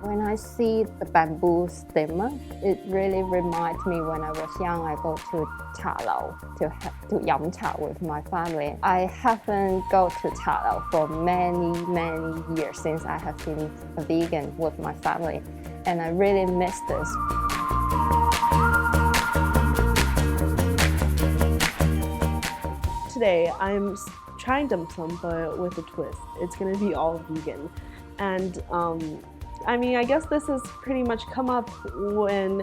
When I see the bamboo steamer, it really reminds me when I was young, I go to Cha Lao to yum cha with my family. I haven't go to Cha Lao for many years since I have been a vegan with my family, and I really miss this. Today, I'm trying dim sum, but with a twist. It's gonna be all vegan. And I mean, I guess this has pretty much come up when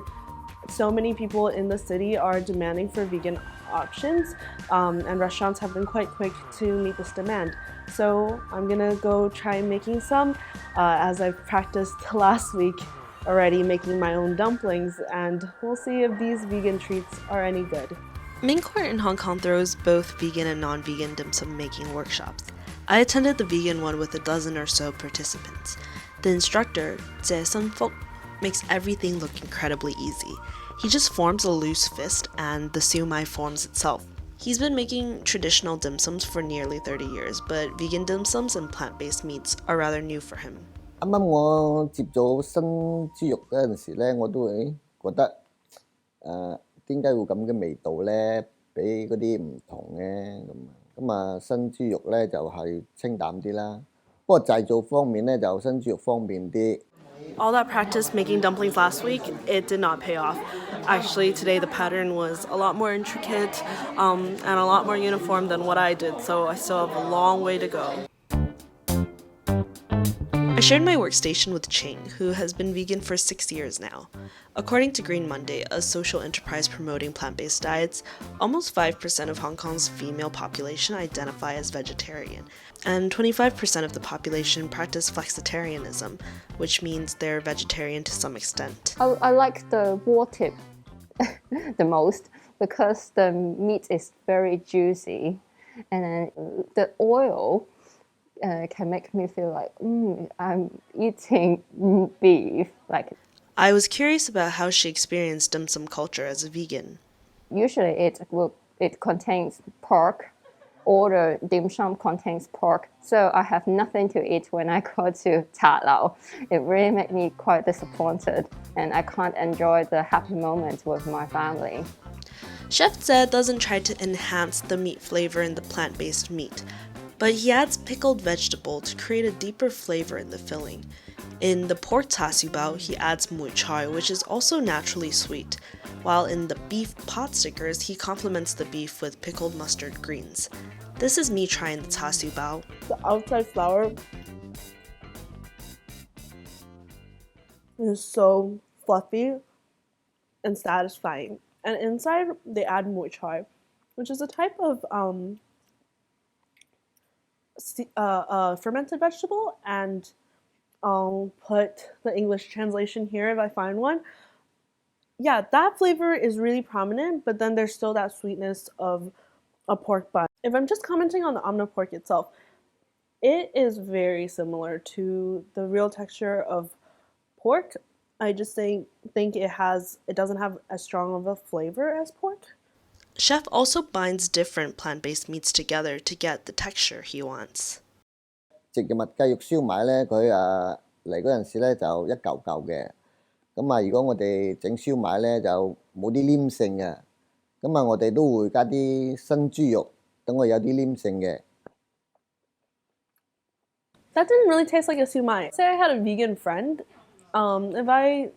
so many people in the city are demanding for vegan options, and restaurants have been quite quick to meet this demand. So I'm gonna go try making some, as I've practiced last week already making my own dumplings, and we'll see if these vegan treats are any good. Main Court in Hong Kong throws both vegan and non-vegan dim sum making workshops. I attended the vegan one with a dozen or so participants. The instructor, Jie Sung-fok, makes everything look incredibly easy. He just forms a loose fist and the siu mai forms itself. He's been making traditional dim sums for nearly 30 years, but vegan dim sums and plant-based meats are rather new for him. 啱啱我接咗新豬肉嗰陣時咧，我都會覺得點解會咁嘅味道咧？比嗰啲唔同咧咁新豬肉咧就係清淡啲啦。不過製造方面咧就新豬肉方便啲。 All that practice making dumplings last week, it did not pay off. Actually, today the pattern was a lot more intricate and a lot more uniform than what I did, so I still have a long way to go. I shared my workstation with Ching, who has been vegan for 6 years now. According to Green Monday, a social enterprise promoting plant-based diets, almost 5% of Hong Kong's female population identify as vegetarian, and 25% of the population practice flexitarianism, which means they're vegetarian to some extent. I like the raw tip the most because the meat is very juicy, and then the oil can make me feel like I'm eating beef. I was curious about how she experienced dim sum culture as a vegan. Usually it contains pork, or the dim sum contains pork, so I have nothing to eat when I go to Cha Lao. It really made me quite disappointed, and I can't enjoy the happy moments with my family. Chef Zhe doesn't try to enhance the meat flavor in the plant-based meat, but he adds pickled vegetable to create a deeper flavor in the filling. In the pork char siu bao, he adds mui choy, which is also naturally sweet, while in the beef pot stickers, he complements the beef with pickled mustard greens. This is me trying the char siu bao. The outside flour is so fluffy and satisfying, and inside they add mui choy, which is a type of fermented vegetable, and I'll put the English translation here if I find one. Yeah, that flavor is really prominent, but then there's still that sweetness of a pork butt. If I'm just commenting on the omna pork itself, it is very similar to the real texture of pork. I just think it doesn't have as strong of a flavor as pork. Chef also binds different plant-based meats together to get the texture he wants. 植物雞肉燒賣咧，佢嚟嗰陣時咧就一嚿嚿嘅。如果我哋整燒賣咧就冇啲黏性嘅。我哋都會加啲新豬肉，等佢有啲黏性嘅。 That didn't really taste like a siu mai. Say I had a vegan friend, if I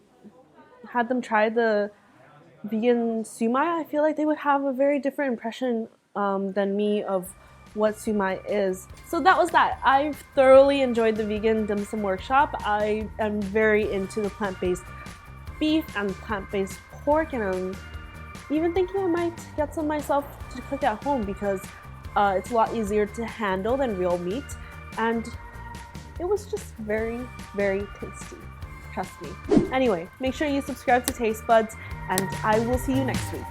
had them try the vegan siu mai, I feel like they would have a very different impression than me of what siu mai is. So that was that. I've thoroughly enjoyed the vegan dim sum workshop. I am very into the plant-based beef and plant-based pork, and I'm even thinking I might get some myself to cook at home because it's a lot easier to handle than real meat, and it was just very tasty. Trust me. Anyway, make sure you subscribe to Taste Buds, and I will see you next week.